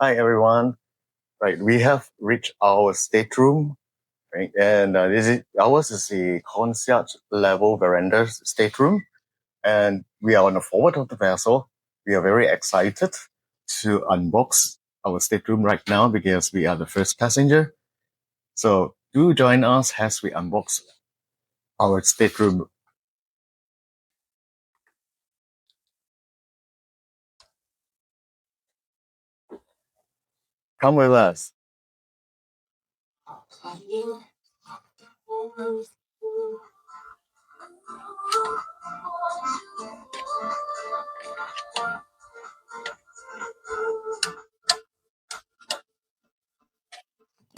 Hi everyone. Right, we have reached our stateroom, right? And ours is the concierge level veranda stateroom, and we are on the forward of the vessel. We are very excited to unbox our stateroom right now because we are the first passenger. So do join us as we unbox our stateroom. Come with us.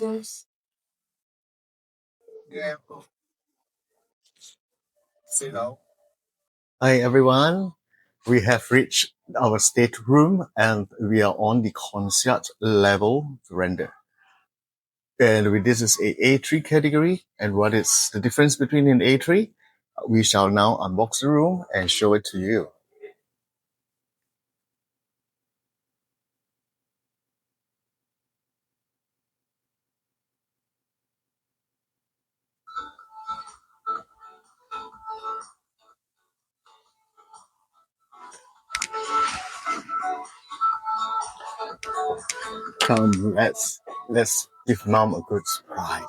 Yes. Hi everyone. We have reached our stateroom and we are on the concierge level veranda. And this is a A3 category. And what is the difference between an A3? We shall now unbox the room and show it to you. Come, let's give mom a good surprise.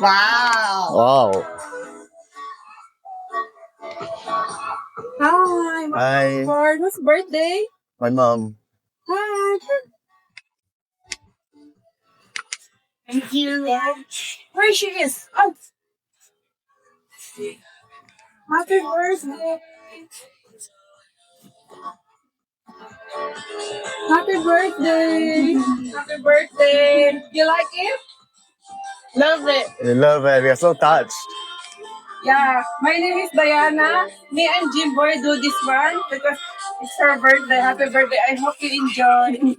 Wow. Wow. Hi. Hi, For whose birthday? my mom. Hi. Thank you. Where she is? Oh, happy birthday. Happy birthday. Happy birthday. You like it? Love it. We love it. We are so touched. Yeah. My name is Diana. Me and Jim Boy do this one because it's her birthday. Happy birthday. I hope you enjoy.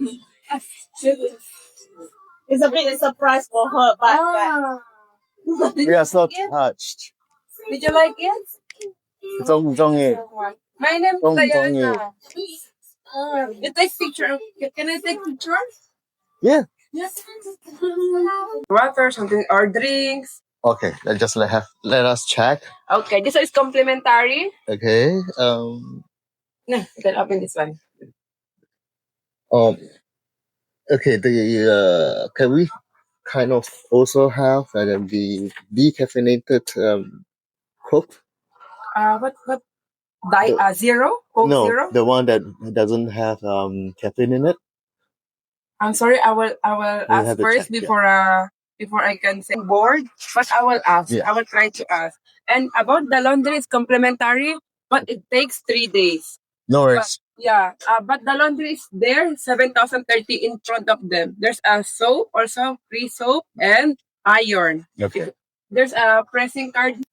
It's a bit a surprise for her, but We are so touched. did you like it? 中中意， My name is 中唔中意？ Diana. You take picture. Can I take pictures? Yeah. Yes. Water, something, or drinks. Okay, let us check. Okay, this is complimentary. Okay. No, you can open this one. Um. Okay. Can we kind of also have the decaffeinated Coke? What? Zero? Coke No, zero? the one that doesn't have caffeine in it. I'm sorry, I will We ask have to first check. Yeah. before I can say board. But I will ask. Yeah. I will try to ask. And about the laundry is complimentary, but it takes 3 days. No But worries. yeah, but the laundry is there, 7,030 in front of them. There's a soap, also free soap and iron. Okay. There's a pressing card,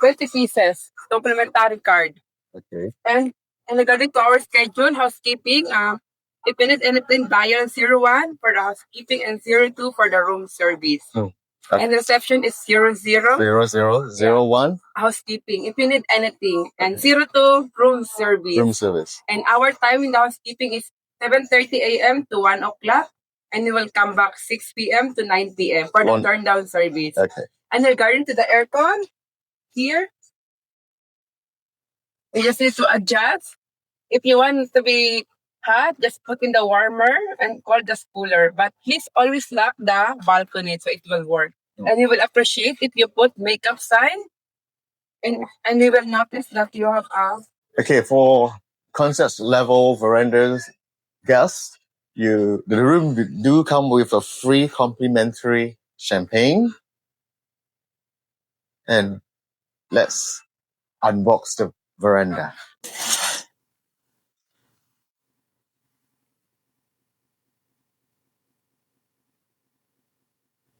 20 pieces, complimentary card. Okay. And regarding to our schedule, housekeeping, if you need anything, dial 01 for the housekeeping and 02 for the room service. Oh. And reception is 00. 0001 Housekeeping, if you need anything. And 02, room service. room service. And our time in the housekeeping is 7:30 a.m. to 1 o'clock. And we will come back 6 p.m. to 9 p.m. for the turn down service. Okay. And regarding to the aircon, here, we just need to adjust. If you want to be hot, just put in the warmer and cold just cooler. But please always lock the balcony so it will work. And you will appreciate if you put makeup sign and you will notice that you have Okay, for concert level verandas guests, the room do come with a free complimentary champagne. And let's unbox the veranda.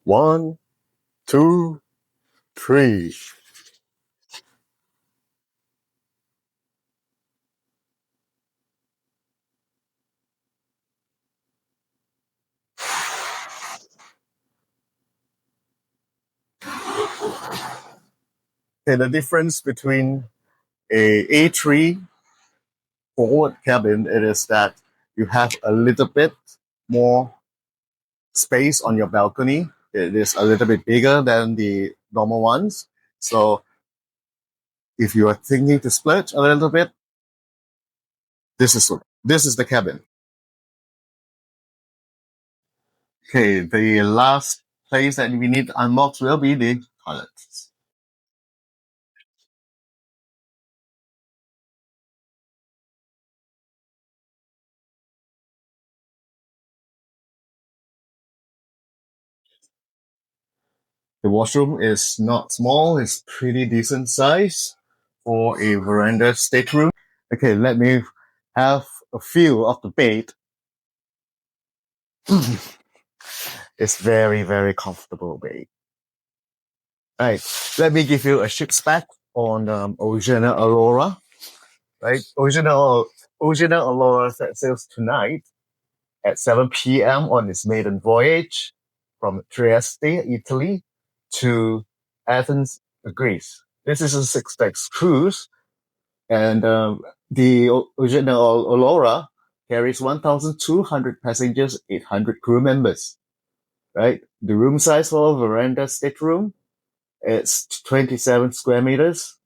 One, two, three. Okay, the difference between a A3 forward cabin, it is that you have a little bit more space on your balcony. It is a little bit bigger than the normal ones. So if you are thinking to splurge a little bit, this is the cabin. Okay, the last place that we need to unbox will be the toilets. The washroom is not small, it's pretty decent size for a veranda stateroom. Okay, let me have a feel of the bed. It's very, very comfortable bed. Right, let me give you a ship spec on Oceania Allura. Right, Oceania Allura set sails tonight at 7 p.m. on its maiden voyage from Trieste, Italy to Athens, Greece. This is a 6-day cruise, and the Oceania Allura carries 1,200 passengers, 800 crew members. Right, the room size for a veranda stateroom, it's 27 square meters.